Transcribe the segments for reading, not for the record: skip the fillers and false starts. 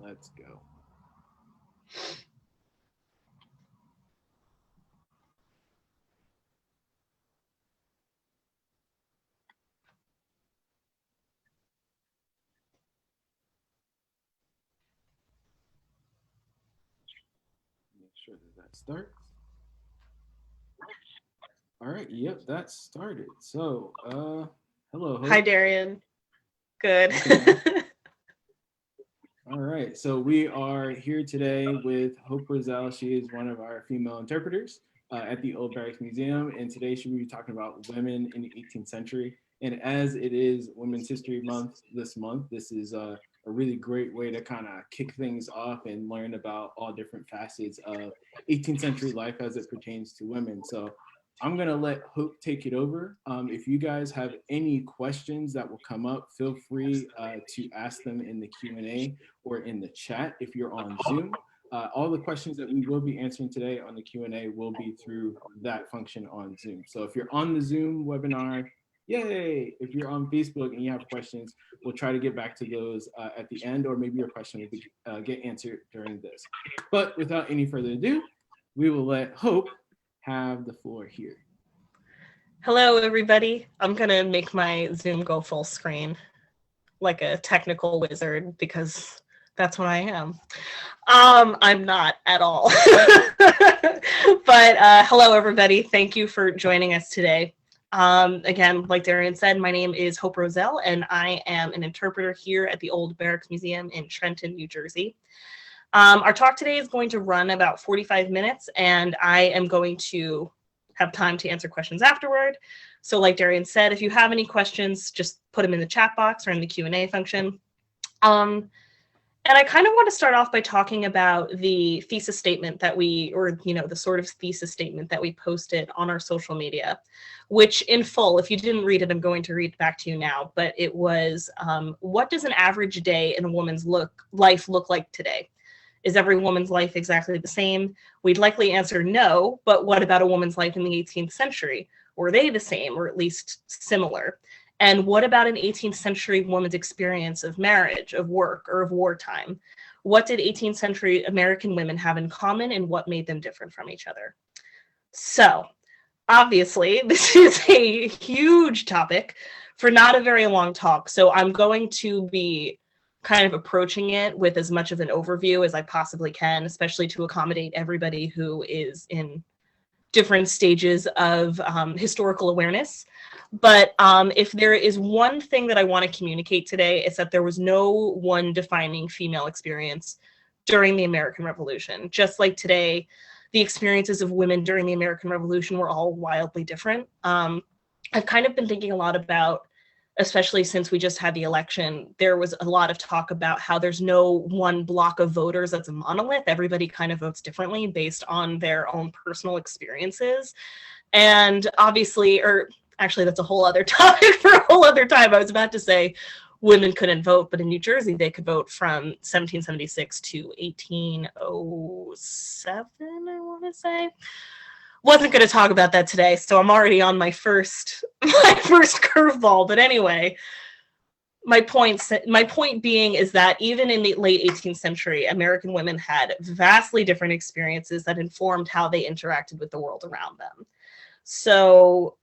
Let's go. Make sure that starts. All right. Yep, that started. So, hello, Hi, Hope. Darian. Good. Okay. All right. So we are here today with Hope Roselle. She is one of our female interpreters at the Old Barracks Museum, and today she will be talking about women in the 18th century. And as it is Women's History Month this month, this is a really great way to kind of kick things off and learn about all different facets of 18th century life as it pertains to women. So I'm going to let Hope take it over. If you guys have any questions that will come up, feel free to ask them in the Q&A or in the chat if you're on Zoom. All the questions that we will be answering today on the Q&A will be through that function on Zoom. So if you're on the Zoom webinar, yay! If you're on Facebook and you have questions, we'll try to get back to those at the end, or maybe your question will be, get answered during this. But without any further ado, we will let Hope have the floor here. Hello, everybody. I'm going to make my Zoom go full screen like a technical wizard because that's what I am. I'm not at all. But hello, everybody. Thank you for joining us today. Again, like Darian said, my name is Hope Roselle, and I am an interpreter here at the Old Barracks Museum in Trenton, New Jersey. Our talk today is going to run about 45 minutes, and I am going to have time to answer questions afterward. So like Darian said, if you have any questions, just put them in the chat box or in the Q&A function. And I kind of want to start off by talking about the thesis statement that the sort of thesis statement that we posted on our social media, which in full, if you didn't read it, I'm going to read it back to you now, but it was, what does an average day in a woman's life look like today? Is every woman's life exactly the same? We'd likely answer no, but what about a woman's life in the 18th century? Were they the same, or at least similar? And what about an 18th century woman's experience of marriage, of work, or of wartime? What did 18th century American women have in common, and what made them different from each other? So, obviously, this is a huge topic for not a very long talk, so I'm going to be kind of approaching it with as much of an overview as I possibly can, especially to accommodate everybody who is in different stages of historical awareness. But if there is one thing that I want to communicate today, it's that there was no one defining female experience during the American Revolution. Just like today, the experiences of women during the American Revolution were all wildly different. I've kind of been thinking a lot about, especially since we just had the election, there was a lot of talk about how there's no one block of voters that's a monolith. Everybody kind of votes differently based on their own personal experiences. And obviously, or actually that's a whole other topic for a whole other time. I was about to say women couldn't vote, but in New Jersey, they could vote from 1776 to 1807, I want to say. Wasn't going to talk about that today, so I'm already on my first curveball. But anyway, my point being is that even in the late 18th century, American women had vastly different experiences that informed how they interacted with the world around them. So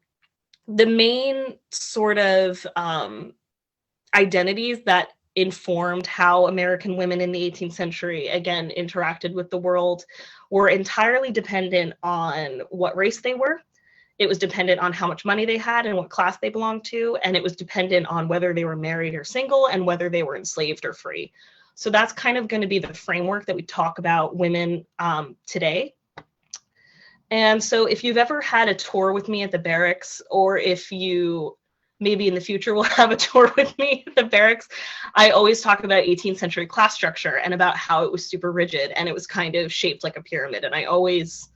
the main sort of identities that informed how American women in the 18th century, again, interacted with the world were entirely dependent on what race they were. It was dependent on how much money they had and what class they belonged to, and it was dependent on whether they were married or single and whether they were enslaved or free. So that's kind of going to be the framework that we talk about women today. And so if you've ever had a tour with me at the barracks, or if you maybe in the future will have a tour with me at the barracks, I always talk about 18th century class structure and about how it was super rigid and it was kind of shaped like a pyramid. And I always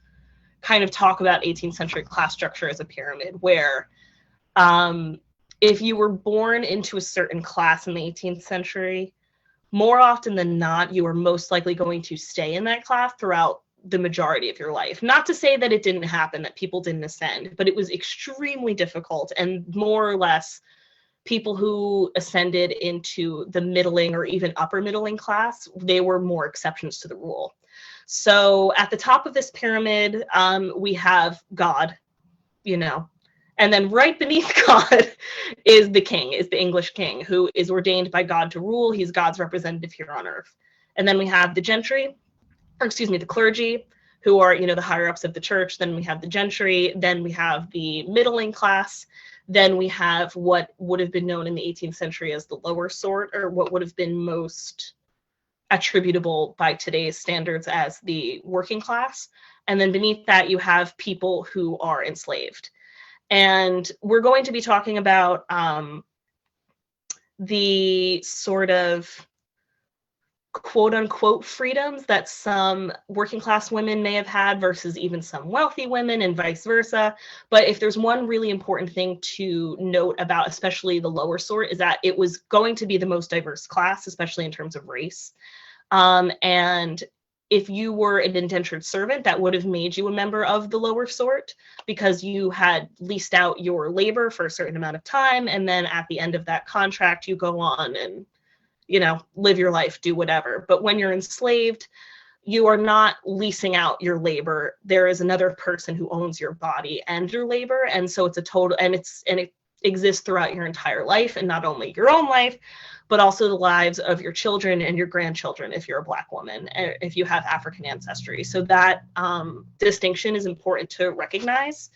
kind of talk about 18th century class structure as a pyramid where if you were born into a certain class in the 18th century, more often than not, you are most likely going to stay in that class throughout the majority of your life. Not to say that it didn't happen, that people didn't ascend, but it was extremely difficult and more or less people who ascended into the middling or even upper middling class, they were more exceptions to the rule. So at the top of this pyramid, we have God, and then right beneath God is the king, is the English king, who is ordained by God to rule. He's God's representative here on earth. And then we have the gentry, the clergy, who are, the higher ups of the church. Then we have the gentry. Then we have the middling class. Then we have what would have been known in the 18th century as the lower sort, or what would have been most attributable by today's standards as the working class. And then beneath that, you have people who are enslaved. And we're going to be talking about the sort of quote unquote freedoms that some working class women may have had versus even some wealthy women, and vice versa. But if there's one really important thing to note about especially the lower sort, is that it was going to be the most diverse class, especially in terms of race. And if you were an indentured servant, that would have made you a member of the lower sort, because you had leased out your labor for a certain amount of time, and then at the end of that contract, you go on and live your life, do whatever. But when you're enslaved, you are not leasing out your labor. There is another person who owns your body and your labor. And so it's a total, and it exists throughout your entire life, and not only your own life, but also the lives of your children and your grandchildren if you're a Black woman, if you have African ancestry. So that distinction is important to recognize.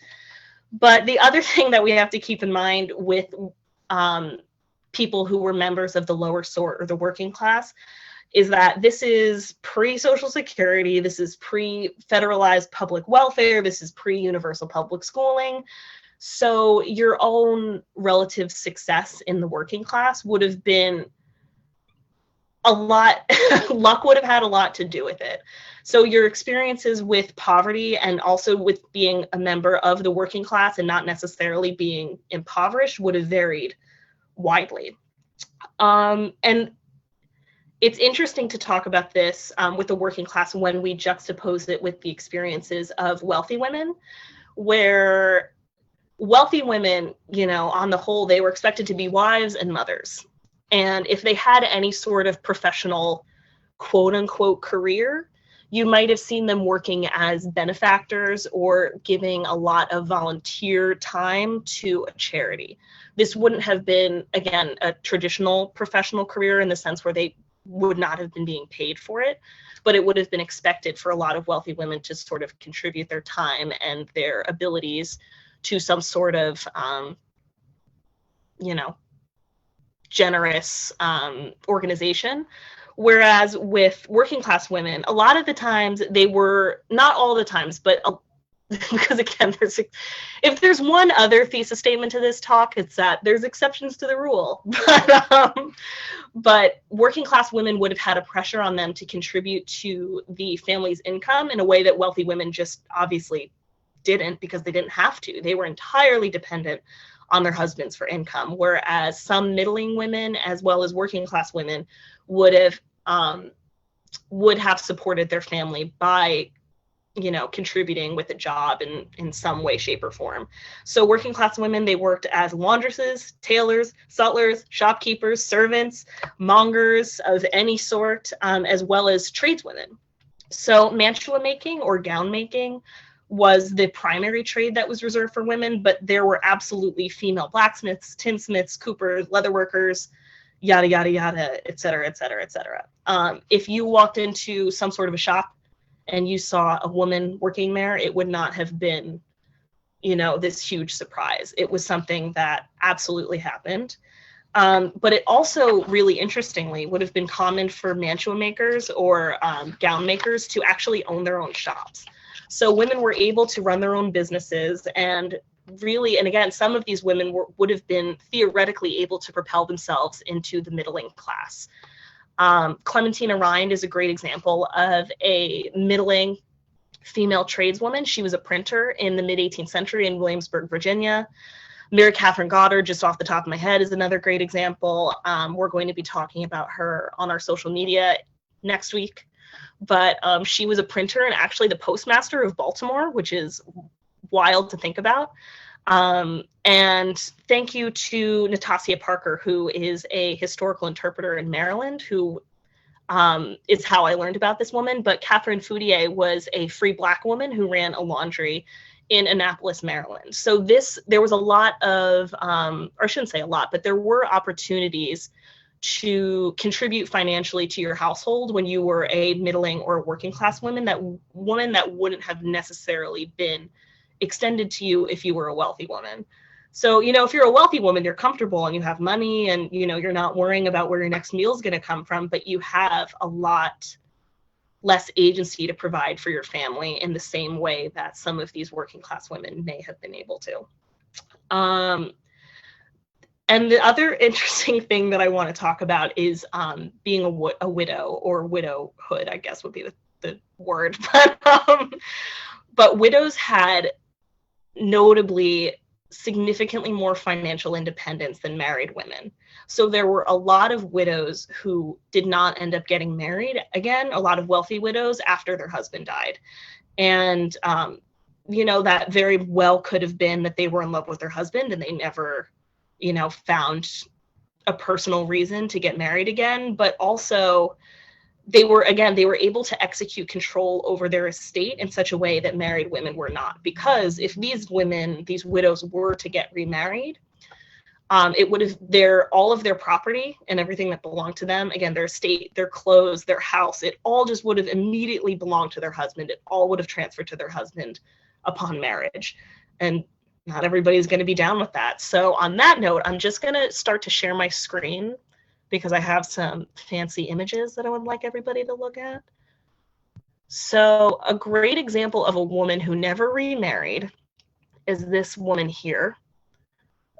But the other thing that we have to keep in mind with people who were members of the lower sort or the working class is that this is pre-Social Security, this is pre-federalized public welfare, this is pre-universal public schooling. So your own relative success in the working class would have been a lot, luck would have had a lot to do with it. So your experiences with poverty and also with being a member of the working class and not necessarily being impoverished would have varied widely. And it's interesting to talk about this with the working class when we juxtapose it with the experiences of wealthy women, where wealthy women, on the whole, they were expected to be wives and mothers. And if they had any sort of professional, quote unquote, career, you might have seen them working as benefactors or giving a lot of volunteer time to a charity. This wouldn't have been, again, a traditional professional career in the sense where they would not have been being paid for it, but it would have been expected for a lot of wealthy women to sort of contribute their time and their abilities to some sort of, generous organization. Whereas with working class women, a lot of the times they were, not all the times, but because again, if there's one other thesis statement to this talk, it's that there's exceptions to the rule. But working class women would have had a pressure on them to contribute to the family's income in a way that wealthy women just obviously didn't, because they didn't have to. They were entirely dependent on their husbands for income, whereas some middling women as well as working class women would have supported their family by contributing with a job in some way, shape, or form. So working class women, they worked as laundresses, tailors, sutlers, shopkeepers, servants, mongers of any sort, as well as tradeswomen. So mantua making or gown making was the primary trade that was reserved for women, but there were absolutely female blacksmiths, tinsmiths, coopers, leatherworkers, yada, yada, yada, et cetera, et cetera, et cetera. If you walked into some sort of a shop and you saw a woman working there, it would not have been, this huge surprise. It was something that absolutely happened. But it also, really interestingly, would have been common for mantua makers or gown makers to actually own their own shops. So women were able to run their own businesses, and really, and again, some of these women would have been theoretically able to propel themselves into the middling class. Clementina Rind is a great example of a middling female tradeswoman. She was a printer in the mid-18th century in Williamsburg, Virginia. Mary Catherine Goddard, just off the top of my head, is another great example. We're going to be talking about her on our social media next week. But she was a printer and actually the postmaster of Baltimore, which is wild to think about. And thank you to Natasha Parker, who is a historical interpreter in Maryland, who is how I learned about this woman. But Catherine Foutier was a free Black woman who ran a laundry in Annapolis, Maryland. So there was a lot of, or I shouldn't say a lot, but there were opportunities to contribute financially to your household when you were a middling or working class woman that wouldn't have necessarily been extended to you if you were a wealthy woman. So, if you're a wealthy woman, you're comfortable and you have money and, you're not worrying about where your next meal is going to come from, but you have a lot less agency to provide for your family in the same way that some of these working class women may have been able to. And the other interesting thing that I want to talk about is being a widow, or widowhood, I guess would be the word. But widows had notably significantly more financial independence than married women. So there were a lot of widows who did not end up getting married again, a lot of wealthy widows after their husband died. And, that very well could have been that they were in love with their husband and they never, found a personal reason to get married again. But also they were able to execute control over their estate in such a way that married women were not. Because if these widows were to get remarried, it would have all of their property and everything that belonged to them, again, their estate, their clothes, their house, it all just would have immediately belonged to their husband. It all would have transferred to their husband upon marriage. And not everybody's going to be down with that. So on that note, I'm just going to start to share my screen because I have some fancy images that I would like everybody to look at. So a great example of a woman who never remarried is this woman here.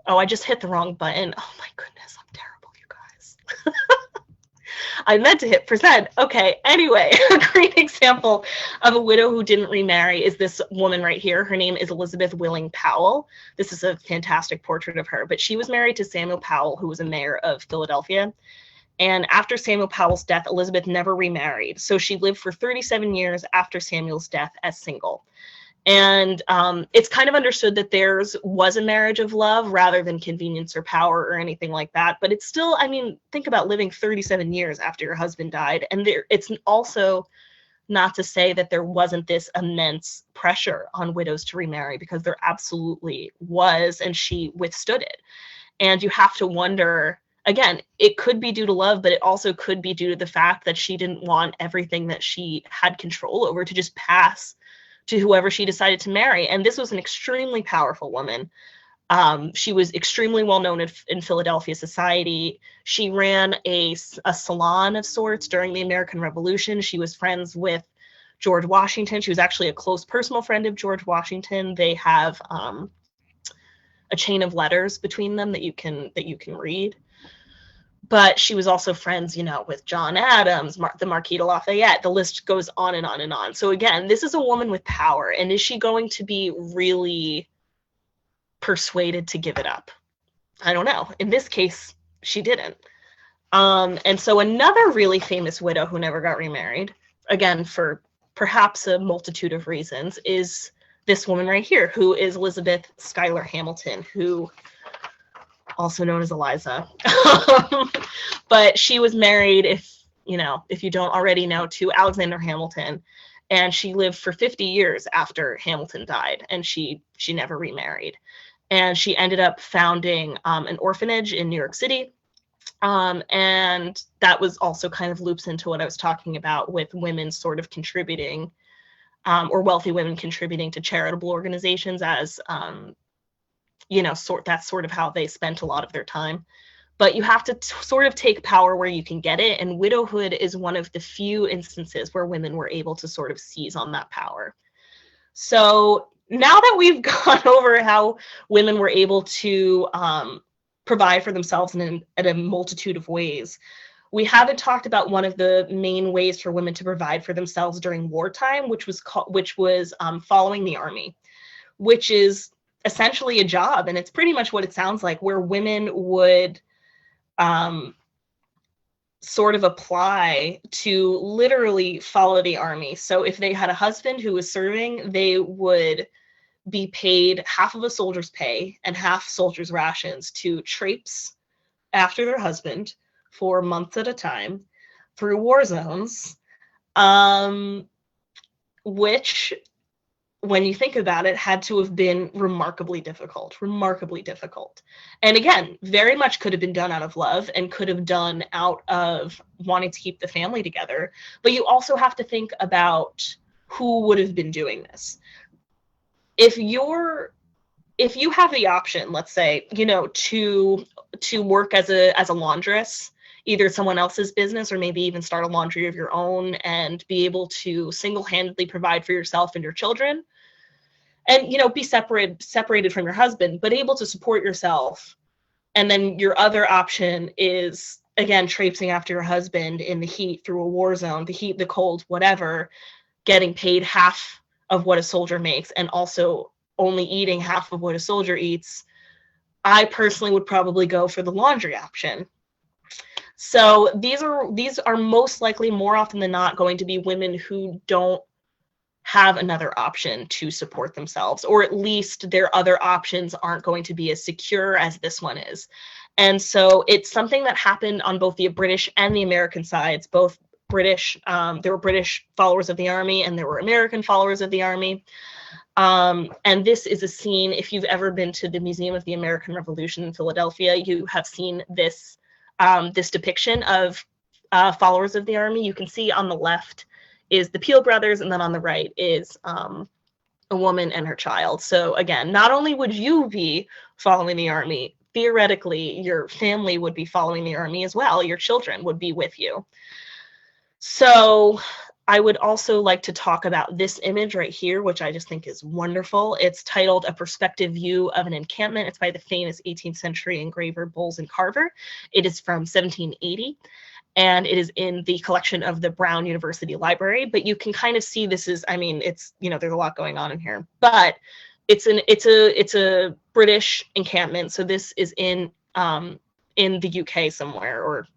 Oh, I just hit the wrong button. Oh my goodness, I'm terrible, you guys. I meant to hit present. Okay, anyway, a great example of a widow who didn't remarry is this woman right here. Her name is Elizabeth Willing Powell. This is a fantastic portrait of her, but she was married to Samuel Powell, who was a mayor of Philadelphia. And after Samuel Powell's death, Elizabeth never remarried. So she lived for 37 years after Samuel's death as single. And it's kind of understood that theirs was a marriage of love rather than convenience or power or anything like that. But it's still, think about living 37 years after your husband died. And it's also not to say that there wasn't this immense pressure on widows to remarry, because there absolutely was, and she withstood it. And you have to wonder, again, it could be due to love, but it also could be due to the fact that she didn't want everything that she had control over to just pass to whoever she decided to marry. And this was an extremely powerful woman. She was extremely well known in Philadelphia society. She ran a salon of sorts during the American Revolution. She was friends with George Washington. She was actually a close personal friend of George Washington. They have a chain of letters between them that you can read. But she was also friends, with John Adams, the Marquis de Lafayette. The list goes on and on and on. So again, this is a woman with power. And is she going to be really persuaded to give it up? I don't know. In this case, she didn't. And so another really famous widow who never got remarried, again, for perhaps a multitude of reasons, is this woman right here, who is Elizabeth Schuyler Hamilton, who also known as Eliza. But she was married, if you don't already know, to Alexander Hamilton, and she lived for 50 years after Hamilton died, and she never remarried. And she ended up founding an orphanage in New York City. And that was also kind of loops into what I was talking about with women sort of contributing, or wealthy women contributing to charitable organizations as that's sort of how they spent a lot of their time. But you have to sort of take power where you can get it. And widowhood is one of the few instances where women were able to sort of seize on that power. So now that we've gone over how women were able to provide for themselves in a multitude of ways, we haven't talked about one of the main ways for women to provide for themselves during wartime, which was following the army, which is essentially a job. And it's pretty much what it sounds like, where women would sort of apply to literally follow the army. So if they had a husband who was serving, they would be paid half of a soldier's pay and half soldier's rations to traipse after their husband for months at a time through war zones, which, when you think about it, had to have been remarkably difficult. And again, very much could have been done out of love and could have done out of wanting to keep the family together. But you also have to think about who would have been doing this. If you have the option, let's say, to work as a laundress, either someone else's business or maybe even start a laundry of your own and be able to single-handedly provide for yourself and your children, and be separated from your husband, but able to support yourself. And then your other option is, again, traipsing after your husband in the heat through a war zone, the heat, the cold, whatever, getting paid half of what a soldier makes and also only eating half of what a soldier eats. I personally would probably go for the laundry option. So these are most likely, more often than not, going to be women who don't have another option to support themselves, or at least their other options aren't going to be as secure as this one is. And so it's something that happened on both the British and the American sides. Both British, there were British followers of the army and there were American followers of the army. And this is a scene, if you've ever been to the Museum of the American Revolution in Philadelphia, you have seen this, this depiction of followers of the army. You can see on the left is the Peel brothers, and then on the right is a woman and her child. So again, not only would you be following the army, theoretically, your family would be following the army as well. Your children would be with you. So I would also like to talk about this image right here, which I just think is wonderful. It's titled A Perspective View of an Encampment. It's by the famous 18th century engraver Bowles and Carver. It is from 1780. And it is in the collection of the Brown University Library. But you can kind of see this is, I mean, it's, there's a lot going on in here, but it's a British encampment. So this is in the UK somewhere, or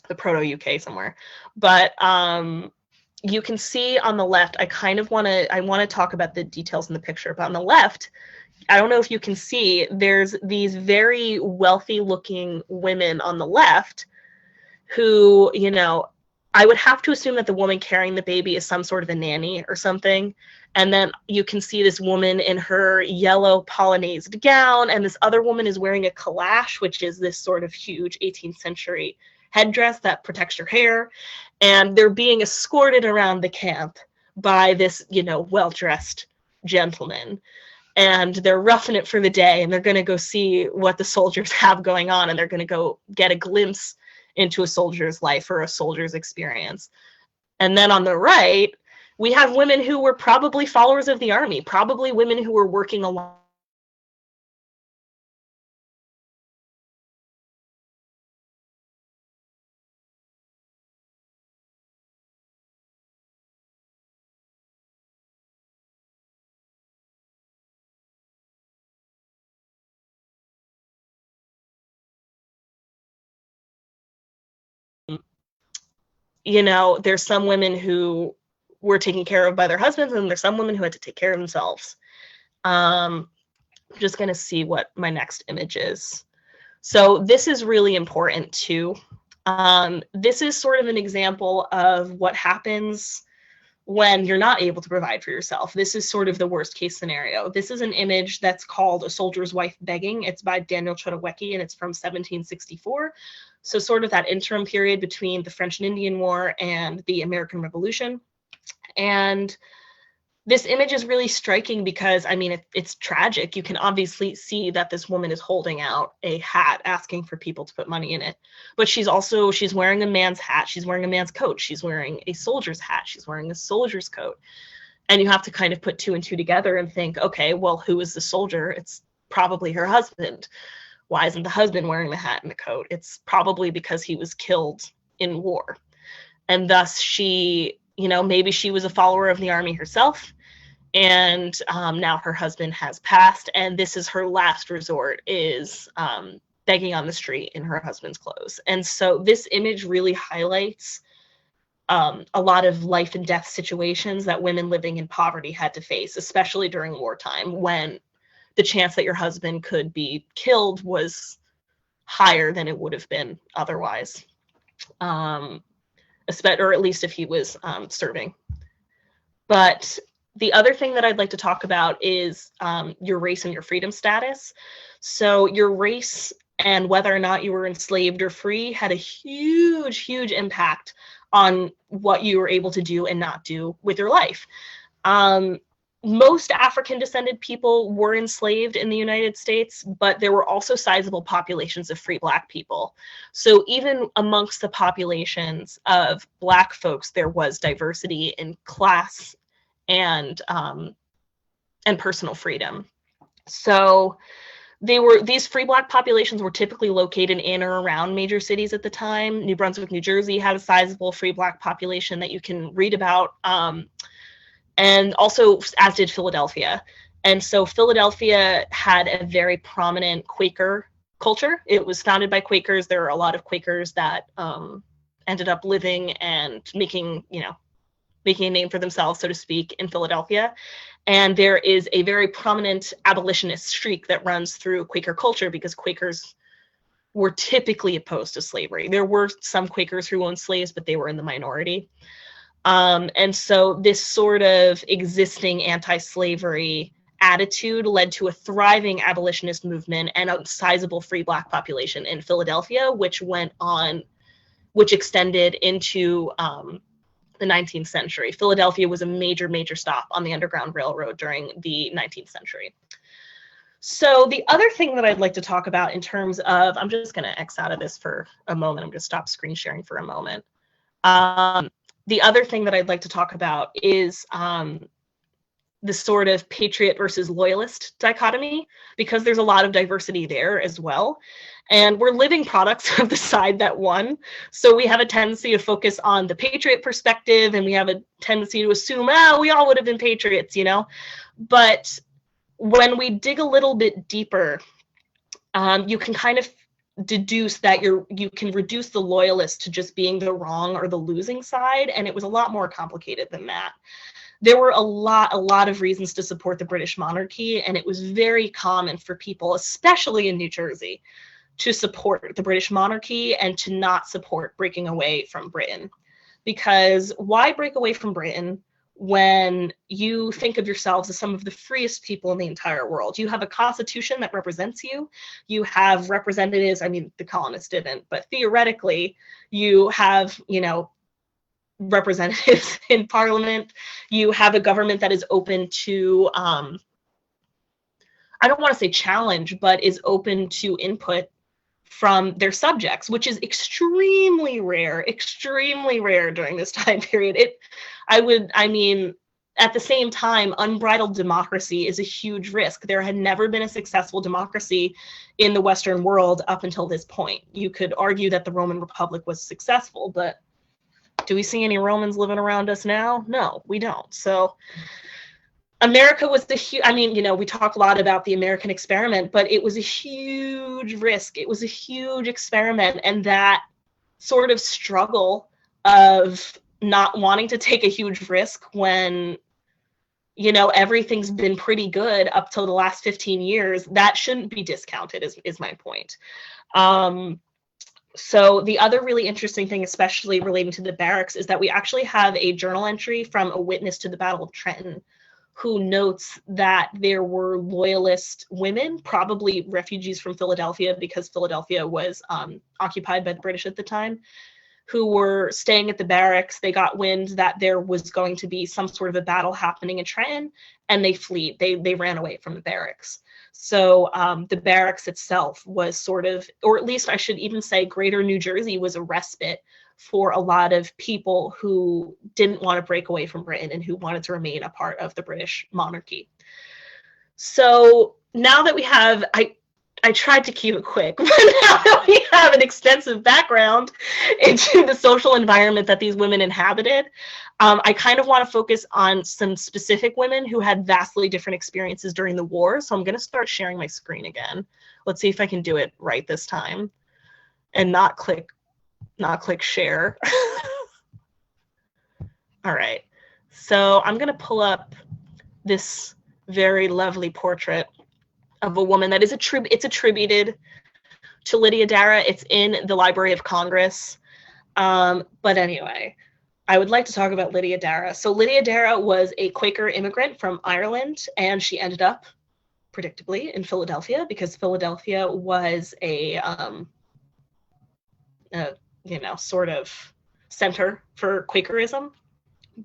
the proto-UK somewhere. But you can see on the left, I want to talk about the details in the picture, but on the left, I don't know if you can see, there's these very wealthy looking women on the left who, I would have to assume that the woman carrying the baby is some sort of a nanny or something. And then you can see this woman in her yellow polonazed gown, and this other woman is wearing a calash, which is this sort of huge 18th century headdress that protects your hair. And they're being escorted around the camp by this, well-dressed gentleman. And they're roughing it for the day, and they're going to go see what the soldiers have going on, and they're going to go get a glimpse into a soldier's life or a soldier's experience. And then on the right, we have women who were probably followers of the army, probably women who were working along. There's some women who were taken care of by their husbands, and there's some women who had to take care of themselves. I'm just going to see what my next image is. So this is really important too. This is sort of an example of what happens when you're not able to provide for yourself. This is sort of the worst case scenario. This is an image that's called A Soldier's Wife Begging. It's by Daniel Chodowecki, and it's from 1764. So sort of that interim period between the French and Indian War and the American Revolution. And this image is really striking because, I mean, it's tragic. You can obviously see that this woman is holding out a hat asking for people to put money in it. But she's wearing a man's hat. She's wearing a man's coat. She's wearing a soldier's hat. She's wearing a soldier's coat. And you have to kind of put two and two together and think, okay, well, who is the soldier? It's probably her husband. Why isn't the husband wearing the hat and the coat? It's probably because he was killed in war. And thus she, maybe she was a follower of the army herself. And now her husband has passed, and this is her last resort, is begging on the street in her husband's clothes. And so this image really highlights a lot of life and death situations that women living in poverty had to face, especially during wartime, when the chance that your husband could be killed was higher than it would have been otherwise, or at least if he was serving. But the other thing that I'd like to talk about is your race and your freedom status. So your race and whether or not you were enslaved or free had a huge, huge impact on what you were able to do and not do with your life. Most African-descended people were enslaved in the United States, but there were also sizable populations of free Black people. So even amongst the populations of Black folks, there was diversity in class and personal freedom. So these free Black populations were typically located in or around major cities at the time. New Brunswick, New Jersey had a sizable free Black population that you can read about, and also as did Philadelphia. And so Philadelphia had a very prominent Quaker culture. It was founded by Quakers. There are a lot of Quakers that ended up living and making a name for themselves, so to speak, in Philadelphia. And there is a very prominent abolitionist streak that runs through Quaker culture because Quakers were typically opposed to slavery. There were some Quakers who owned slaves, but they were in the minority. And so this sort of existing anti-slavery attitude led to a thriving abolitionist movement and a sizable free Black population in Philadelphia, which extended into the 19th century. Philadelphia was a major, major stop on the Underground Railroad during the 19th century. So the other thing that I'd like to talk about in terms of, I'm just going to X out of this for a moment. I'm going to stop screen sharing for a moment. The other thing that I'd like to talk about is the sort of Patriot versus Loyalist dichotomy, because there's a lot of diversity there as well. And we're living products of the side that won. So we have a tendency to focus on the Patriot perspective, and we have a tendency to assume, we all would have been Patriots, But when we dig a little bit deeper, you can kind of deduce that you can reduce the Loyalists to just being the wrong or the losing side, and it was a lot more complicated than that. There were a lot of reasons to support the British monarchy, and it was very common for people, especially in New Jersey, to support the British monarchy and to not support breaking away from Britain. Because why break away from Britain when you think of yourselves as some of the freest people in the entire world? You have a constitution that represents you. You have representatives, the colonists didn't, but theoretically, you have, representatives in parliament. You have a government that is open to, I don't want to say challenge, but is open to input from their subjects, which is extremely rare during this time period. At the same time, unbridled democracy is a huge risk. There had never been a successful democracy in the Western world up until this point. You could argue that the Roman Republic was successful, but do we see any Romans living around us now? No, we don't. So America was we talk a lot about the American experiment, but it was a huge risk. It was a huge experiment. And that sort of struggle of not wanting to take a huge risk when, everything's been pretty good up till the last 15 years, that shouldn't be discounted is my point. So the other really interesting thing, especially relating to the barracks, is that we actually have a journal entry from a witness to the Battle of Trenton who notes that there were Loyalist women, probably refugees from Philadelphia because Philadelphia was occupied by the British at the time, who were staying at the barracks. They got wind that there was going to be some sort of a battle happening in Trenton, and they fled. They ran away from the barracks. So the barracks itself was sort of, or at least I should even say Greater New Jersey was a respite for a lot of people who didn't want to break away from Britain and who wanted to remain a part of the British monarchy. So now that we have, I tried to keep it quick, but now that we have an extensive background into the social environment that these women inhabited, I kind of want to focus on some specific women who had vastly different experiences during the war. So I'm going to start sharing my screen again. Let's see if I can do it right this time and not click share. All right. So I'm going to pull up this very lovely portrait of a woman that is it's attributed to Lydia Dara. It's in the Library of Congress. But anyway, I would like to talk about Lydia Dara. So Lydia Dara was a Quaker immigrant from Ireland, and she ended up, predictably, in Philadelphia because Philadelphia was a sort of center for Quakerism.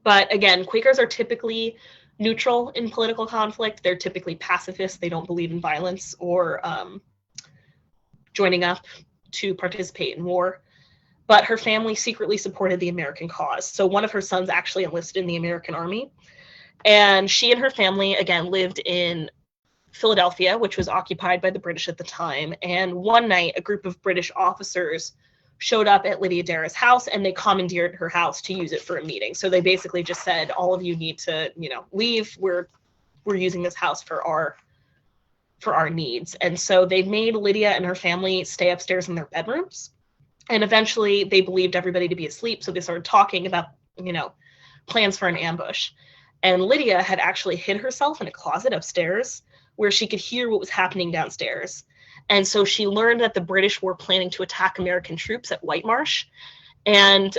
But again, Quakers are typically neutral in political conflict. They're typically pacifists. They don't believe in violence or joining up to participate in war. But her family secretly supported the American cause. So one of her sons actually enlisted in the American Army. And she and her family, again, lived in Philadelphia, which was occupied by the British at the time. And one night, a group of British officers showed up at Lydia Dara's house, and they commandeered her house to use it for a meeting. So they basically just said, all of you need to, leave. We're using this house for our needs. And so they made Lydia and her family stay upstairs in their bedrooms. And eventually they believed everybody to be asleep. So they started talking about, plans for an ambush. And Lydia had actually hid herself in a closet upstairs where she could hear what was happening downstairs. And so she learned that the British were planning to attack American troops at White Marsh. And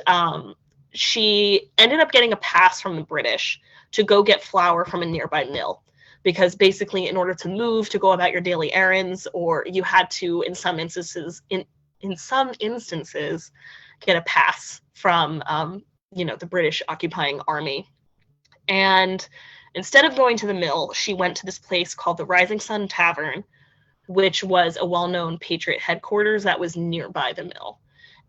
she ended up getting a pass from the British to go get flour from a nearby mill. Because basically, in order to move, to go about your daily errands, or you had to, in some instances, get a pass from, the British occupying army. And instead of going to the mill, she went to this place called the Rising Sun Tavern, which was a well-known Patriot headquarters that was nearby the mill.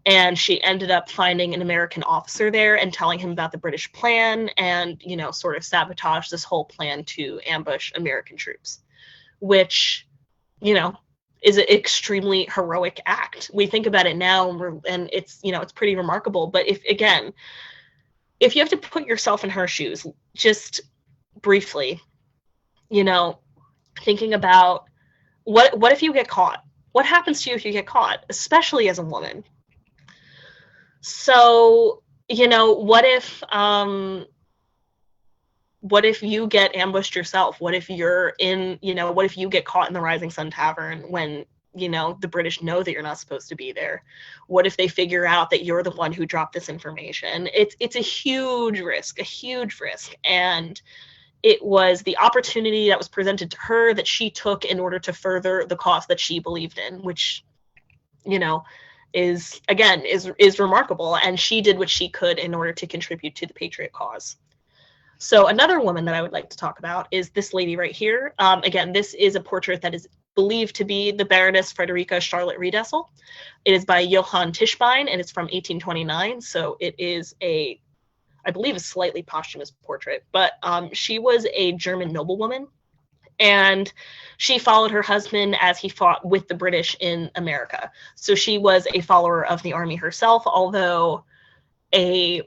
And she ended up finding an American officer there and telling him about the British plan and, sort of sabotage this whole plan to ambush American troops, which, is an extremely heroic act. We think about it now and it's, it's pretty remarkable. But if you have to put yourself in her shoes, just briefly, thinking about what if you get caught? What happens to you if you get caught, especially as a woman? So, what if you get ambushed yourself? What if you're what if you get caught in the Rising Sun Tavern when, the British know that you're not supposed to be there? What if they figure out that you're the one who dropped this information? It's a huge risk. And it was the opportunity that was presented to her that she took in order to further the cause that she believed in, which, is remarkable. And she did what she could in order to contribute to the Patriot cause. So another woman that I would like to talk about is this lady right here. Again, this is a portrait that is believed to be the Baroness Frederica Charlotte Riedesel. It is by Johann Tischbein, and it's from 1829. So it is I believe, a slightly posthumous portrait. But she was a German noblewoman, and she followed her husband as he fought with the British in America. So she was a follower of the army herself, although a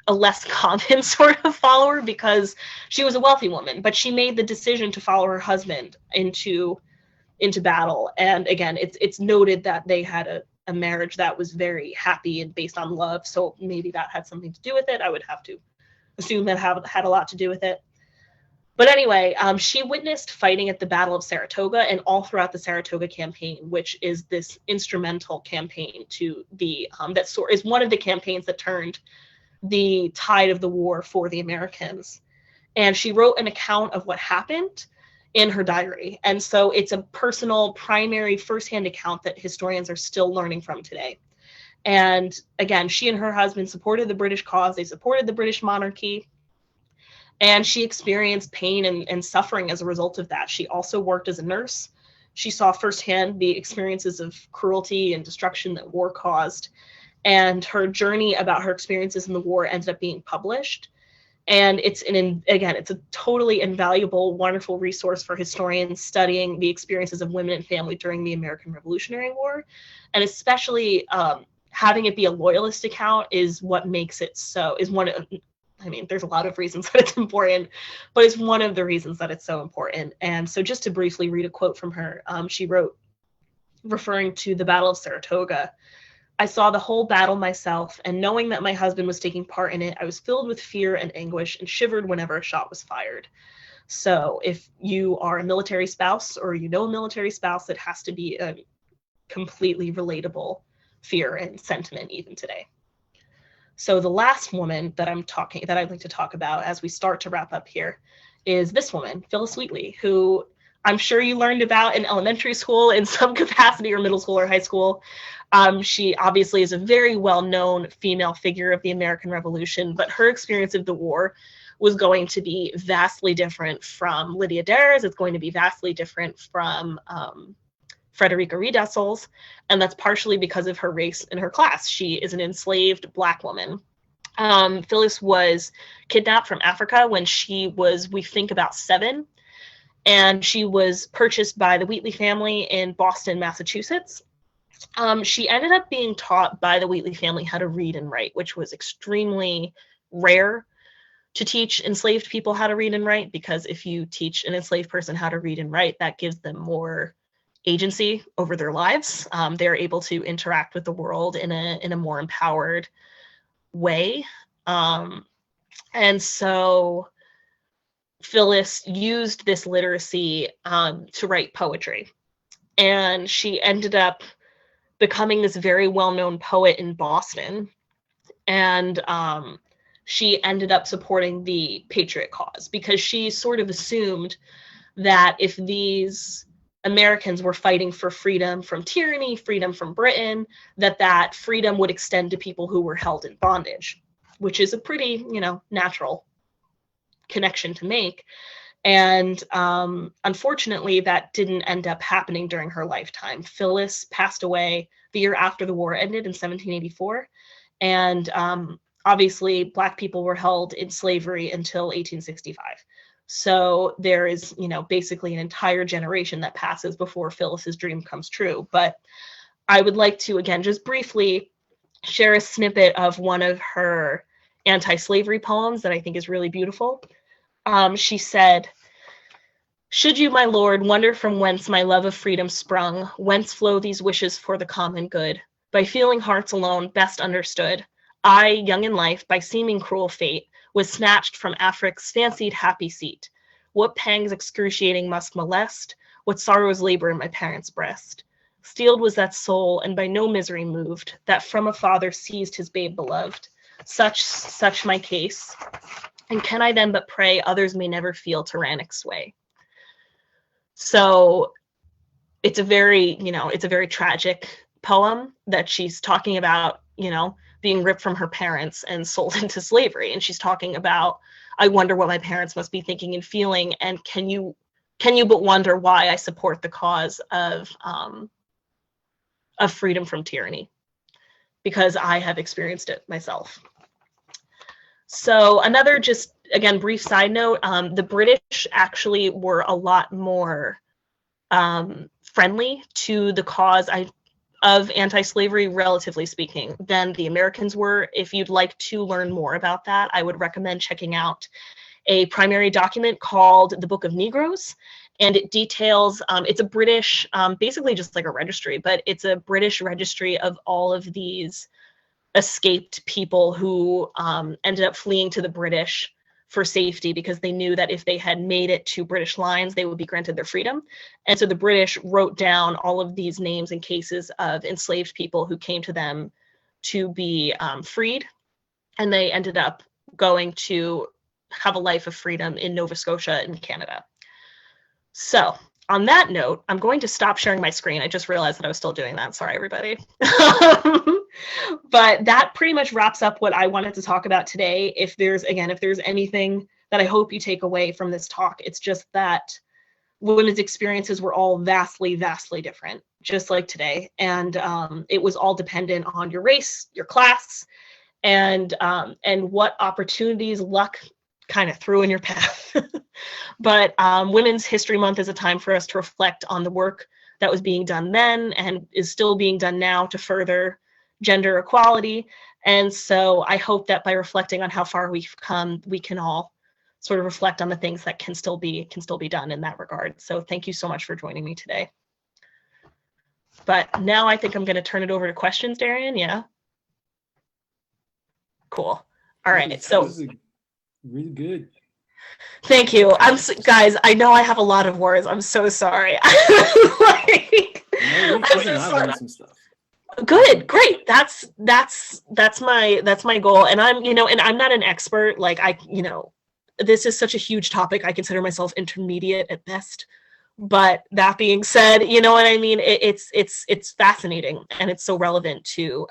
less common sort of follower, because she was a wealthy woman, but she made the decision to follow her husband into battle. And again, it's noted that they had a marriage that was very happy and based on love. So maybe that had something to do with it. I would have to assume that had a lot to do with it. But anyway, she witnessed fighting at the Battle of Saratoga and all throughout the Saratoga campaign, which is this instrumental campaign to is one of the campaigns that turned the tide of the war for the Americans. And she wrote an account of what happened in her diary. And so it's a personal, primary, firsthand account that historians are still learning from today. And again, she and her husband supported the British cause. They supported the British monarchy. And she experienced pain and suffering as a result of that. She also worked as a nurse. She saw firsthand the experiences of cruelty and destruction that war caused. And her journey about her experiences in the war ended up being published. And it's a totally invaluable, wonderful resource for historians studying the experiences of women and family during the American Revolutionary War. And especially having it be a Loyalist account is what makes it so, there's a lot of reasons that it's important, but it's one of the reasons that it's so important. And so just to briefly read a quote from her, she wrote, referring to the Battle of Saratoga, I saw the whole battle myself, and knowing that my husband was taking part in it, I was filled with fear and anguish and shivered whenever a shot was fired. So if you are a military spouse or you know a military spouse, it has to be a completely relatable fear and sentiment even today. So the last woman that I'd like to talk about as we start to wrap up here is this woman, Phyllis Wheatley, who I'm sure you learned about in elementary school in some capacity, or middle school or high school. She obviously is a very well-known female figure of the American Revolution, but her experience of the war was going to be vastly different from Lydia Dara's. It's going to be vastly different from Frederica Redussel's, and that's partially because of her race and her class. She is an enslaved Black woman. Phyllis was kidnapped from Africa when she was, we think, about 7, and she was purchased by the Wheatley family in Boston, Massachusetts. She ended up being taught by the Wheatley family how to read and write, which was extremely rare to teach enslaved people how to read and write, because if you teach an enslaved person how to read and write, that gives them more agency over their lives. They're able to interact with the world in a more empowered way. And so Phyllis used this literacy to write poetry. And she ended up becoming this very well-known poet in Boston. And she ended up supporting the Patriot cause, because she sort of assumed that if these Americans were fighting for freedom from tyranny, freedom from Britain, that freedom would extend to people who were held in bondage, which is a pretty, natural connection to make. And unfortunately, that didn't end up happening during her lifetime. Phyllis passed away the year after the war ended in 1784. And obviously, Black people were held in slavery until 1865. So there is, basically an entire generation that passes before Phyllis's dream comes true. But I would like to, again, just briefly share a snippet of one of her anti-slavery poems that I think is really beautiful. She said, "Should you, my lord, wonder from whence my love of freedom sprung, whence flow these wishes for the common good, by feeling hearts alone best understood, I, young in life, by seeming cruel fate, was snatched from Afric's fancied happy seat. What pangs excruciating must molest, what sorrows labor in my parents' breast. Steeled was that soul, and by no misery moved, that from a father seized his babe beloved. Such my case. And can I then but pray others may never feel tyrannic sway?" So it's a very tragic poem that she's talking about, being ripped from her parents and sold into slavery. And she's talking about, I wonder what my parents must be thinking and feeling. And can you but wonder why I support the cause of freedom from tyranny? Because I have experienced it myself. So another, just again, brief side note, the British actually were a lot more friendly to the cause of anti-slavery, relatively speaking, than the Americans were. If you'd like to learn more about that, I would recommend checking out a primary document called the Book of Negros. And it details, it's a British, basically just like a registry, but it's a British registry of all of these escaped people who ended up fleeing to the British for safety, because they knew that if they had made it to British lines, they would be granted their freedom. And so the British wrote down all of these names and cases of enslaved people who came to them to be freed. And they ended up going to have a life of freedom in Nova Scotia and Canada. So on that note, I'm going to stop sharing my screen. I just realized that I was still doing that. Sorry, everybody. But that pretty much wraps up what I wanted to talk about today. If there's anything that I hope you take away from this talk, it's just that women's experiences were all vastly, vastly different, just like today. And it was all dependent on your race, your class, and what opportunities luck kind of threw in your path. But Women's History Month is a time for us to reflect on the work that was being done then and is still being done now to further gender equality. And so I hope that by reflecting on how far we've come, we can all sort of reflect on the things that can still be done in that regard. So thank you so much for joining me today. But now I think I'm going to turn it over to questions, Darian. Yeah. Cool. All right. So this is really good. Thank you. Guys, I know I have a lot of words. I'm so sorry. Some stuff. Good, great. That's my goal. And I'm not an expert. This is such a huge topic. I consider myself intermediate at best. But that being said, you know what I mean? It's fascinating, and it's so relevant to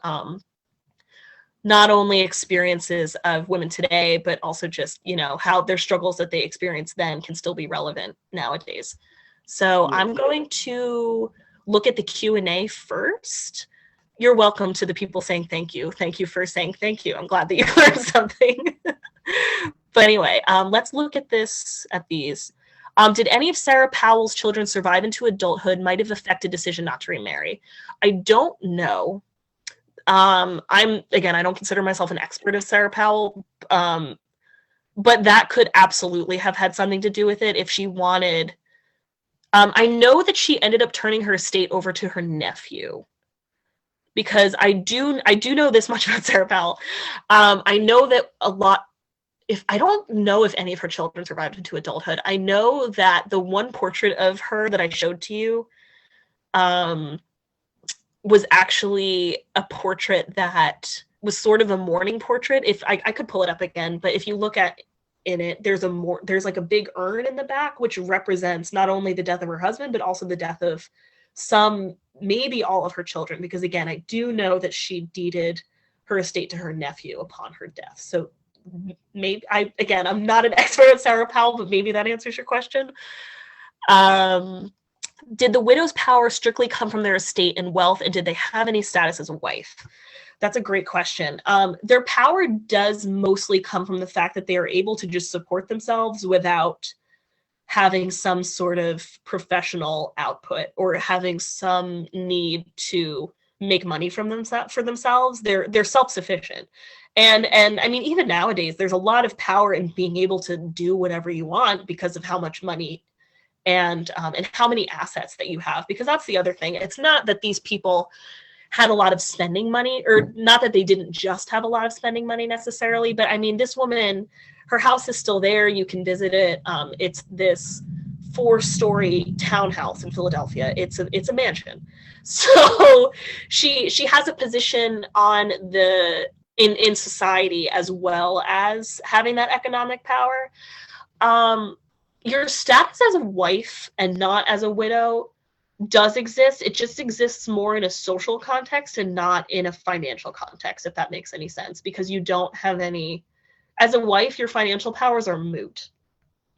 not only experiences of women today, but also just, how their struggles that they experienced then can still be relevant nowadays. So I'm going to look at the Q&A first. You're welcome to the people saying thank you. Thank you for saying thank you. I'm glad that you learned something. But anyway, let's look at these. Did any of Sarah Powell's children survive into adulthood might have affected decision not to remarry? I don't know. I don't consider myself an expert of Sarah Powell, but that could absolutely have had something to do with it if she wanted. I know that she ended up turning her estate over to her nephew, because I do know this much about Sarah Powell. I know that I don't know if any of her children survived into adulthood. I know that the one portrait of her that I showed to you, was actually a portrait that was sort of a mourning portrait. If I could pull it up again, but if you look at in it, there's like a big urn in the back, which represents not only the death of her husband, but also the death of maybe all of her children. Because again, I do know that she deeded her estate to her nephew upon her death. So maybe I'm not an expert at Sarah Powell, but maybe that answers your question. Did the widow's power strictly come from their estate and wealth, and did they have any status as a wife? That's a great question. Their power does mostly come from the fact that they are able to just support themselves without having some sort of professional output or having some need to make money for themselves. They're self-sufficient. And I mean, even nowadays, there's a lot of power in being able to do whatever you want because of how much money and how many assets that you have. Because that's the other thing. It's not that these people had a lot of spending money, or not that they didn't just have a lot of spending money necessarily, but I mean, this woman, her house is still there. You can visit it. It's this 4-story townhouse in Philadelphia. It's a mansion. So she has a position on in society, as well as having that economic power. Your status as a wife and not as a widow does exist. It just exists more in a social context and not in a financial context, if that makes any sense, because you don't have any. As a wife, your financial powers are moot.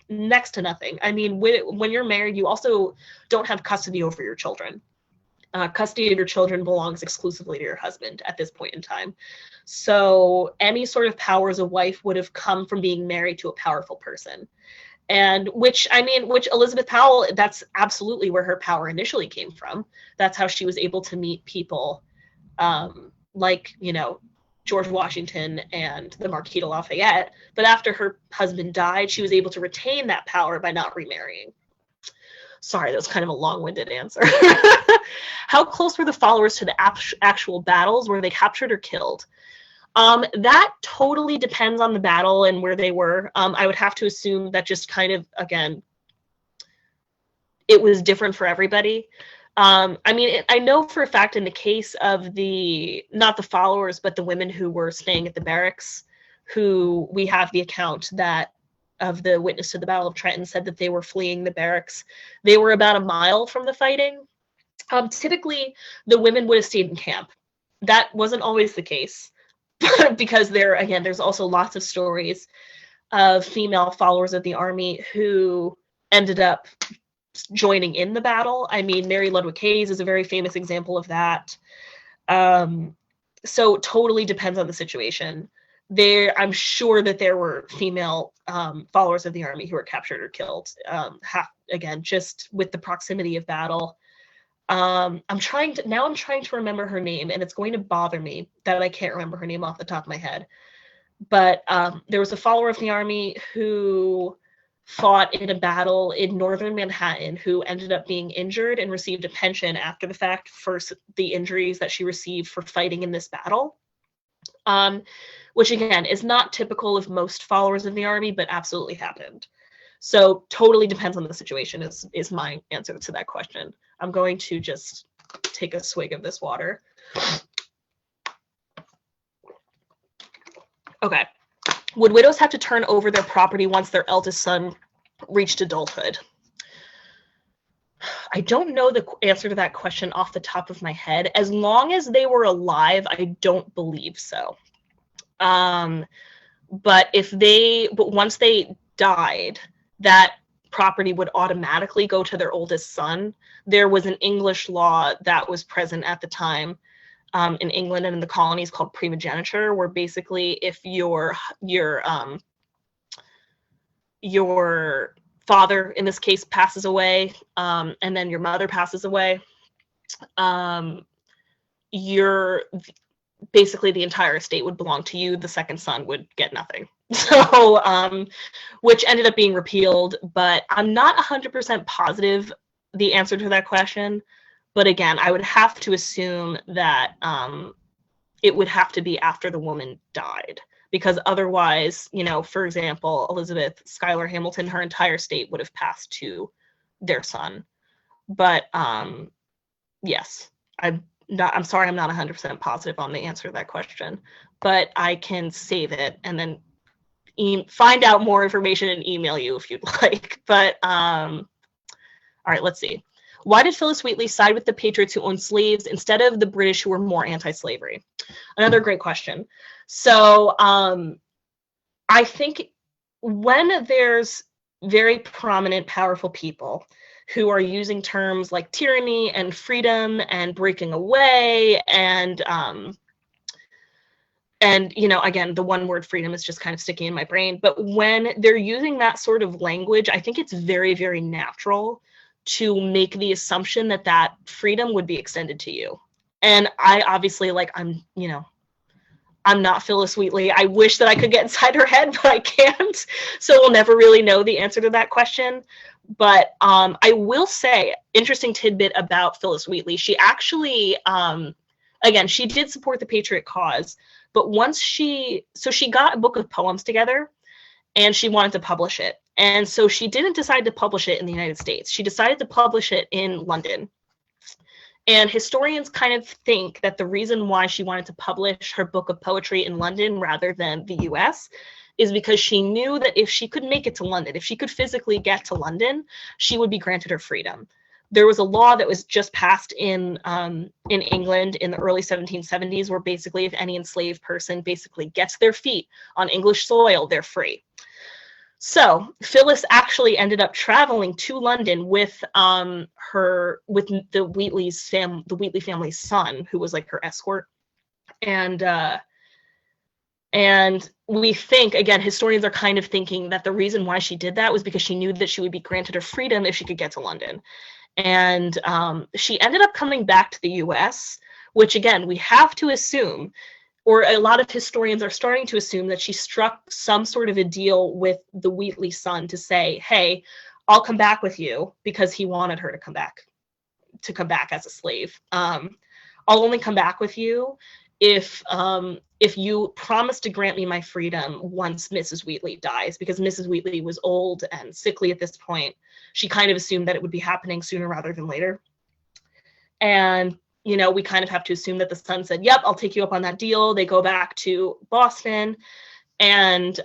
Next to nothing. I mean, when you're married, you also don't have custody over your children. Custody of your children belongs exclusively to your husband at this point in time. So any sort of power as a wife would have come from being married to a powerful person. And which Elizabeth Powell, that's absolutely where her power initially came from. That's how she was able to meet people like, George Washington and the Marquis de Lafayette. But after her husband died, she was able to retain that power by not remarrying. Sorry, that was kind of a long-winded answer. How close were the followers to the actual battles? Were they captured or killed? That totally depends on the battle and where they were. I would have to assume that just kind of, again, it was different for everybody. I know for a fact in the case of not the followers, but the women who were staying at the barracks, who we have the account of the witness to the Battle of Trenton said that they were fleeing the barracks. They were about a mile from the fighting. Typically, the women would have stayed in camp. That wasn't always the case, because there's also lots of stories of female followers of the army who ended up joining in the battle. I mean, Mary Ludwig Hayes is a very famous example of that. So totally depends on the situation. I'm sure that there were female followers of the army who were captured or killed. Again, just with the proximity of battle. I'm trying to remember her name, and it's going to bother me that I can't remember her name off the top of my head. But there was a follower of the army who fought in a battle in northern Manhattan who ended up being injured and received a pension after the fact for the injuries that she received for fighting in this battle. Which again is not typical of most followers of the army, but absolutely happened. So totally depends on the situation is my answer to that question. I'm going to just take a swig of this water. Okay. Would widows have to turn over their property once their eldest son reached adulthood? I don't know the answer to that question off the top of my head. As long as they were alive, I don't believe so. But once they died, that property would automatically go to their oldest son. There was an English law that was present at the time in England and in the colonies called primogeniture, where basically if your father, in this case, passes away, and then your mother passes away, basically the entire estate would belong to you. The second son would get nothing. So, which ended up being repealed, but I'm not 100% positive the answer to that question. But again, I would have to assume that it would have to be after the woman died, because otherwise, for example, Elizabeth Schuyler Hamilton, her entire estate would have passed to their son. But yes, I'm sorry, I'm not 100% positive on the answer to that question, but I can save it and then find out more information and email you if you'd like. But all right, let's see. Why did Phillis Wheatley side with the Patriots who owned slaves instead of the British who were more anti-slavery? Another great question. So I think when there's very prominent, powerful people who are using terms like tyranny and freedom and breaking away and again, the one word freedom is just kind of sticking in my brain. But when they're using that sort of language, I think it's very, very natural to make the assumption that that freedom would be extended to you. And I obviously, I'm not Phillis Wheatley. I wish that I could get inside her head, but I can't. So we'll never really know the answer to that question. But I will say, interesting tidbit about Phillis Wheatley. She actually, again, she did support the Patriot cause. But once she got a book of poems together and she wanted to publish it. And so she didn't decide to publish it in the United States. She decided to publish it in London. And historians kind of think that the reason why she wanted to publish her book of poetry in London rather than the US is because she knew that if she could make it to London, if she could physically get to London, she would be granted her freedom. There was a law that was just passed in England in the early 1770s, where basically if any enslaved person basically gets their feet on English soil, they're free. So Phillis actually ended up traveling to London with the Wheatley family's son, who was like her escort. And we think, again, historians are kind of thinking that the reason why she did that was because she knew that she would be granted her freedom if she could get to London. And she ended up coming back to the US, which again, we have to assume, or a lot of historians are starting to assume, that she struck some sort of a deal with the Wheatley son to say, hey, I'll come back with you, because he wanted her to come back as a slave. I'll only come back with you if you promise to grant me my freedom once Mrs. Wheatley dies, because Mrs. Wheatley was old and sickly at this point. She kind of assumed that it would be happening sooner rather than later. And we kind of have to assume that the son said, yep, I'll take you up on that deal. They go back to Boston, and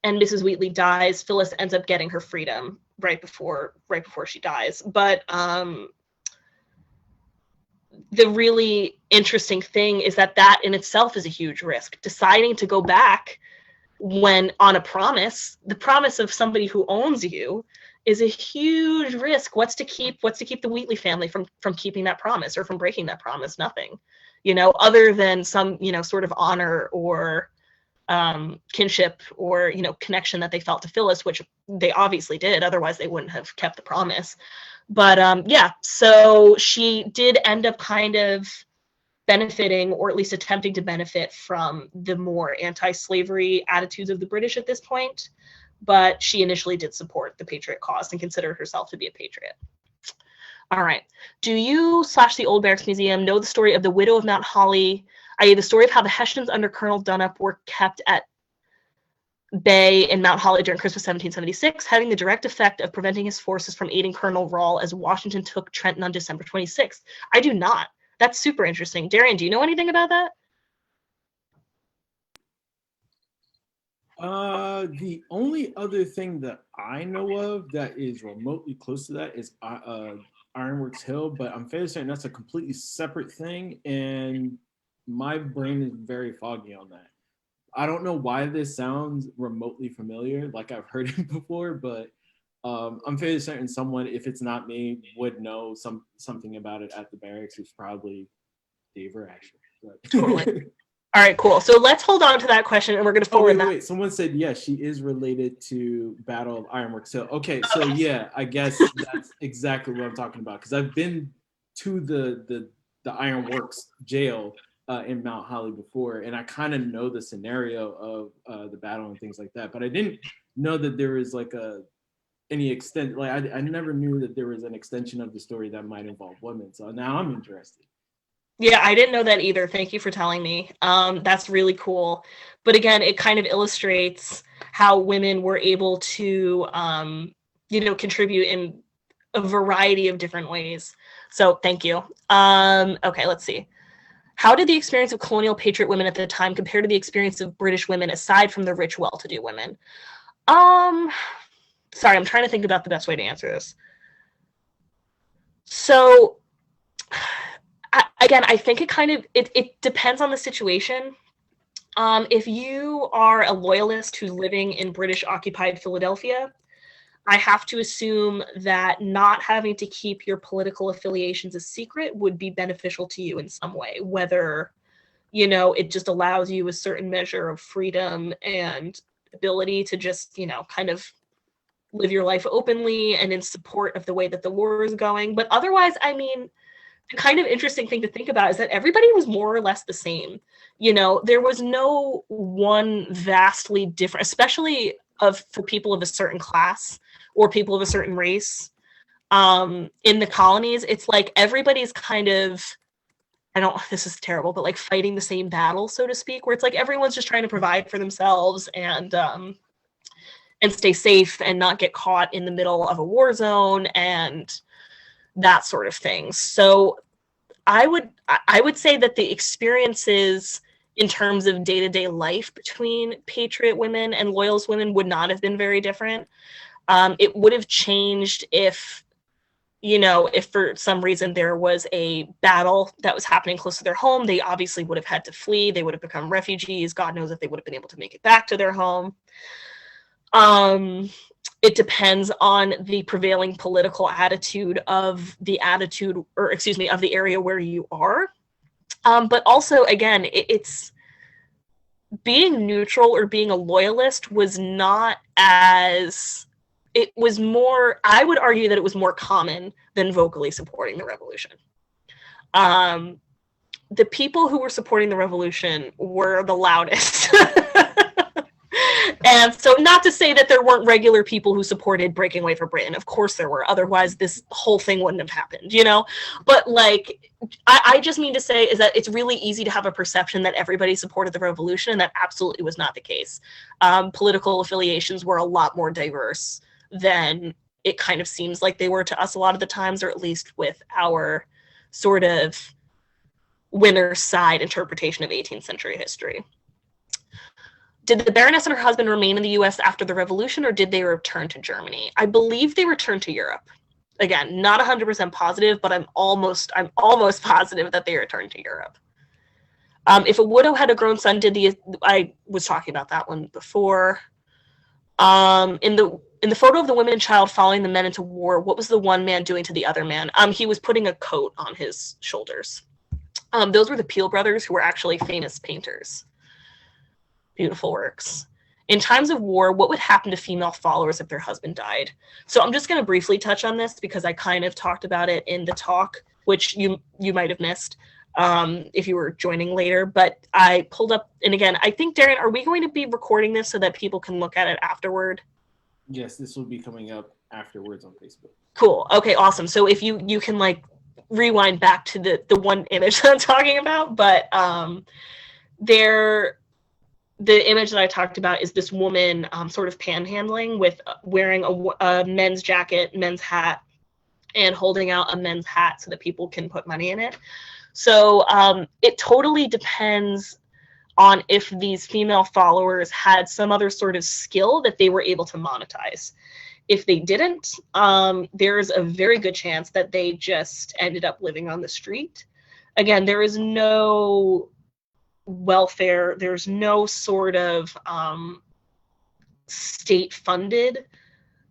Mrs. Wheatley dies. Phillis ends up getting her freedom right before she dies. But the really interesting thing is that in itself is a huge risk. Deciding to go back when on a promise, the promise of somebody who owns you, is a huge risk. What's to keep the Wheatley family from keeping that promise or from breaking that promise? Nothing, other than some, sort of honor or kinship or, connection that they felt to Phillis, which they obviously did. Otherwise they wouldn't have kept the promise. But yeah, so she did end up kind of benefiting, or at least attempting to benefit, from the more anti-slavery attitudes of the British at this point. but she initially did support the Patriot cause and considered herself to be a patriot. All right. Do you / the Old Barracks Museum know the story of the widow of Mount Holly, i.e. the story of how the Hessians under Colonel Dunlap were kept at bay in Mount Holly during Christmas 1776, having the direct effect of preventing his forces from aiding Colonel Rall as Washington took Trenton on December 26th? I do not. That's super interesting. Darian, do you know anything about that? The only other thing that I know of that is remotely close to that is Ironworks Hill, but I'm fairly certain that's a completely separate thing, and my brain is very foggy on that. I don't know why this sounds remotely familiar, like I've heard it before, but I'm fairly certain someone, if it's not me, would know something about it at the barracks. It's probably Dave or Ashley. Totally. All right, cool. So let's hold on to that question, and we're going to forward that. Wait. Someone said, yes, she is related to Battle of Ironworks Hill. Okay, so yeah, I guess that's exactly what I'm talking about, because I've been to the Ironworks jail in Mount Holly before, and I kind of know the scenario of the battle and things like that, but I didn't know that there was like any extent, like I never knew that there was an extension of the story that might involve women, so now I'm interested. Yeah, I didn't know that either. Thank you for telling me. That's really cool. But again, it kind of illustrates how women were able to, contribute in a variety of different ways. So thank you. Okay, let's see. How did the experience of colonial patriot women at the time compare to the experience of British women aside from the rich, well-to-do women? Sorry, I'm trying to think about the best way to answer this. So again, I think it depends on the situation. If you are a loyalist who's living in British occupied Philadelphia, I have to assume that not having to keep your political affiliations a secret would be beneficial to you in some way, whether, it just allows you a certain measure of freedom and ability to just, kind of live your life openly and in support of the way that the war is going. But otherwise, I mean, the kind of interesting thing to think about is that everybody was more or less the same. There was no one vastly different, especially for people of a certain class or people of a certain race. In the colonies, it's like everybody's kind of, this is terrible, but like fighting the same battle, so to speak, where it's like everyone's just trying to provide for themselves and stay safe and not get caught in the middle of a war zone and that sort of thing. So I would say that the experiences in terms of day-to-day life between patriot women and loyalist women would not have been very different. It would have changed if for some reason there was a battle that was happening close to their home. They obviously would have had to flee. They would have become refugees. God knows if they would have been able to make it back to their home. It depends on the prevailing political attitude of the area where you are. But also, again, it's being neutral or being a loyalist was not as, it was more, I would argue that it was more common than vocally supporting the revolution. The people who were supporting the revolution were the loudest. And so not to say that there weren't regular people who supported breaking away from Britain. Of course there were. Otherwise, this whole thing wouldn't have happened, But like, I just mean to say is that it's really easy to have a perception that everybody supported the revolution, and that absolutely was not the case. Political affiliations were a lot more diverse than it kind of seems like they were to us a lot of the times, or at least with our sort of winner's side interpretation of 18th century history. Did the Baroness and her husband remain in the U.S. after the revolution, or did they return to Germany? I believe they returned to Europe. Again, not 100% positive, but I'm almost positive that they returned to Europe. If a widow had a grown son, I was talking about that one before. In the photo of the women and child following the men into war, what was the one man doing to the other man? He was putting a coat on his shoulders. Those were the Peel brothers, who were actually famous painters. Beautiful works. In times of war, what would happen to female followers if their husband died? So I'm just going to briefly touch on this because I kind of talked about it in the talk, which you might have missed if you were joining later. But I pulled up, and again, I think, Darren, are we going to be recording this so that people can look at it afterward? Yes, this will be coming up afterwards on Facebook. Cool. Okay, awesome. So if you can like rewind back to the one image that I'm talking about, but there the image that I talked about is this woman sort of panhandling with wearing a men's jacket, men's hat, and holding out a men's hat so that people can put money in it. So it totally depends on if these female followers had some other sort of skill that they were able to monetize. If they didn't, there's a very good chance that they just ended up living on the street. Again, there is no welfare, there's no sort of state-funded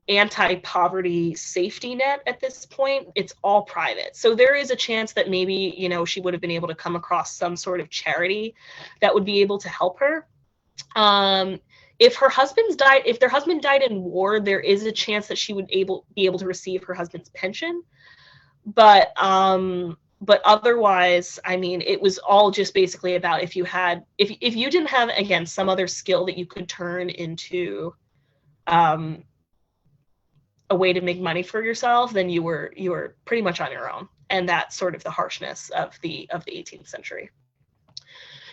anti-poverty safety net at this point. It's all private. So there is a chance that maybe, you know, she would have been able to come across some sort of charity that would be able to help her. If their husband died in war, there is a chance that she would be able to receive her husband's pension. But otherwise, I mean, it was all just basically about if you didn't have, again, some other skill that you could turn into a way to make money for yourself, then you were pretty much on your own. And that's sort of the harshness of the 18th century.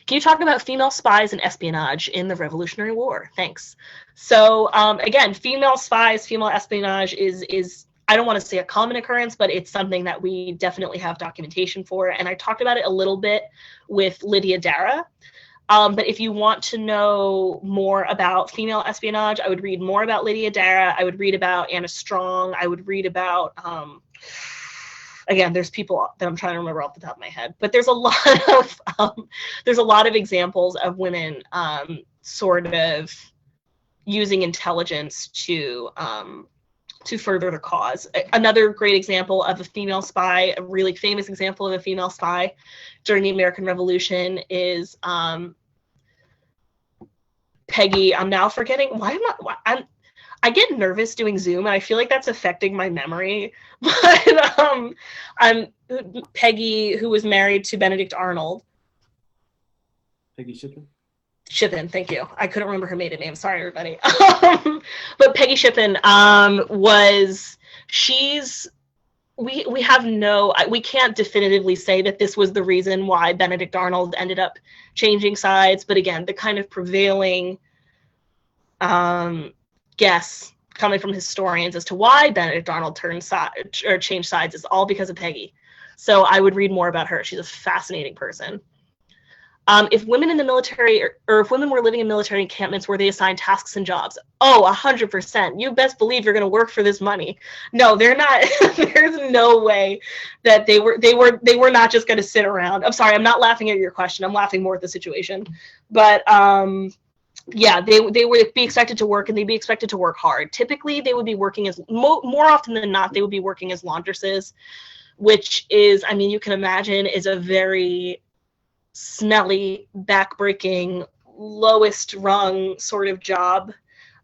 Can you talk about female spies and espionage in the Revolutionary War? Thanks. So again, female spies, female espionage is I don't want to say a common occurrence, but it's something that we definitely have documentation for. And I talked about it a little bit with Lydia Dara. But if you want to know more about female espionage, I would read more about Lydia Dara. I would read about Anna Strong. I would read about, again, there's people that I'm trying to remember off the top of my head, but there's a lot of examples of women sort of using intelligence to further the cause. Another great example of a female spy, a really famous example of a female spy during the American Revolution is Peggy. I'm now forgetting I get nervous doing Zoom and I feel like that's affecting my memory. But I'm Peggy, who was married to Benedict Arnold. Peggy Shippen? Shippen, thank you. I couldn't remember her maiden name. Sorry, everybody. But Peggy Shippen we can't definitively say that this was the reason why Benedict Arnold ended up changing sides. But again, the kind of prevailing guess coming from historians as to why Benedict Arnold changed sides is all because of Peggy. So I would read more about her. She's a fascinating person. If women in the military, or if women were living in military encampments, were they assigned tasks and jobs? Oh, 100%. You best believe you're going to work for this money. No, they're not. There's no way that they were not just going to sit around. I'm sorry, I'm not laughing at your question. I'm laughing more at the situation. But yeah, they would be expected to work, and they'd be expected to work hard. Typically, they would be working as more often than not, they would be working as laundresses, which is, I mean, you can imagine, is a very smelly, backbreaking, lowest rung sort of job.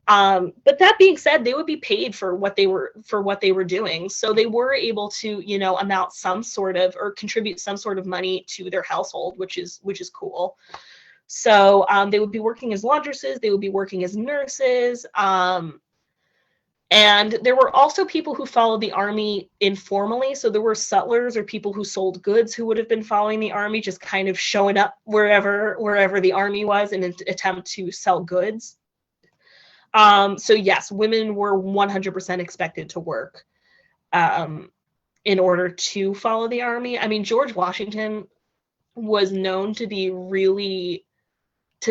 But that being said, they would be paid for what they were doing. So they were able to, you know, amount some sort of, or contribute some sort of money to their household, which is cool. So they would be working as laundresses, they would be working as nurses. And there were also people who followed the army informally. So there were sutlers or people who sold goods who would have been following the army, just kind of showing up wherever the army was in an attempt to sell goods. So yes, women were 100% expected to work in order to follow the army. I mean, George Washington was known to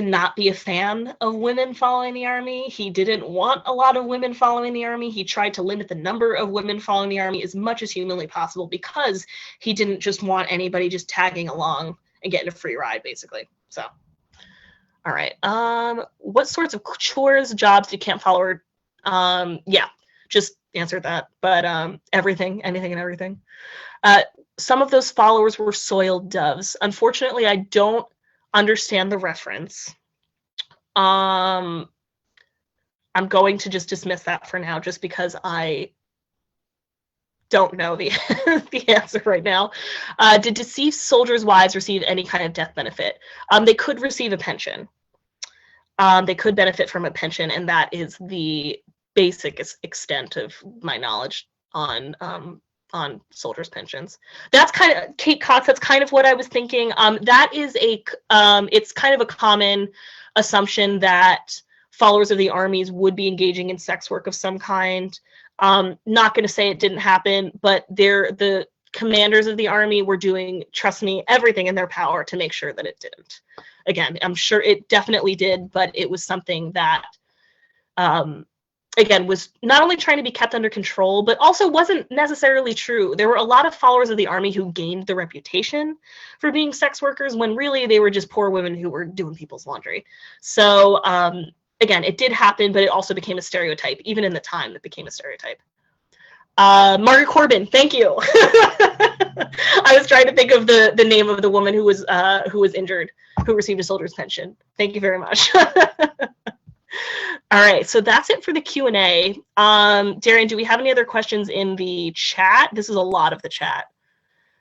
not be a fan of women following the army. He didn't want a lot of women following the army. He tried to limit the number of women following the army as much as humanly possible because he didn't just want anybody just tagging along and getting a free ride, basically. So, all right. What sorts of chores, jobs do camp followers? Yeah, just answered that. But everything, anything and everything. Some of those followers were soiled doves. Unfortunately, I don't understand the reference. I'm going to just dismiss that for now, just because I don't know the the answer right now. Did deceased soldiers' wives receive any kind of death benefit? They could receive a pension. They could benefit from a pension, and that is the basic extent of my knowledge on soldiers' pensions. That's kind of, Kate Cox, that's kind of what I was thinking. That is it's kind of a common assumption that followers of the armies would be engaging in sex work of some kind. Not going to say it didn't happen, but the commanders of the army were doing, trust me, everything in their power to make sure that it didn't. Again, I'm sure it definitely did, but it was something that, again, was not only trying to be kept under control, but also wasn't necessarily true. There were a lot of followers of the army who gained the reputation for being sex workers when really they were just poor women who were doing people's laundry. So, again, it did happen, but it also became a stereotype. Even in the time, it became a stereotype. Margaret Corbin, thank you. I was trying to think of the name of the woman who was injured, who received a soldier's pension. Thank you very much. All right, so that's it for the Q&A. Darian, do we have any other questions in the chat? This is a lot of the chat.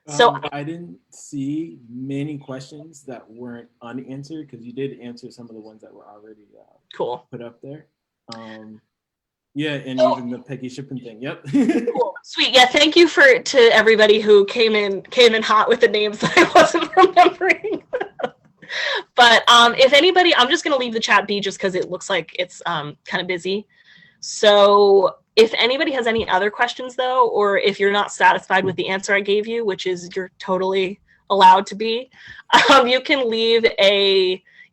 So I didn't see many questions that weren't unanswered, because you did answer some of the ones that were already cool. put up there. Yeah, and even the Peggy shipping thing. Yep. Cool. Sweet. Yeah, thank you to everybody who came in hot with the names that I wasn't remembering. But if anybody, I'm just going to leave the chat be just because it looks like it's kind of busy. So if anybody has any other questions, though, or if you're not satisfied with the answer I gave you, which is you're totally allowed to be, you can leave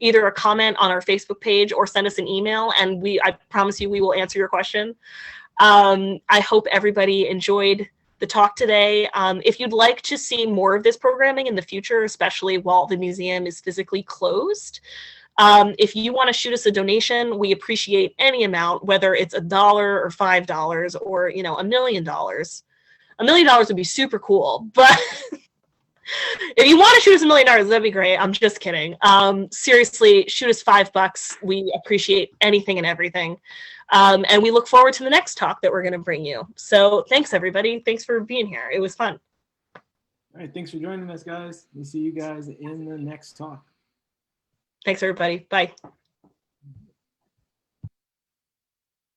either a comment on our Facebook page or send us an email, and I promise you we will answer your question. I hope everybody enjoyed the talk today. If you'd like to see more of this programming in the future, especially while the museum is physically closed, if you want to shoot us a donation, we appreciate any amount, whether it's $1 or $5 or, $1 million. $1 million would be super cool, but if you want to shoot us $1 million, that'd be great. I'm just kidding. Seriously, shoot us $5. We appreciate anything and everything. And we look forward to the next talk that we're going to bring you. So thanks, everybody. Thanks for being here. It was fun. All right. Thanks for joining us, guys. We'll see you guys in the next talk. Thanks, everybody. Bye.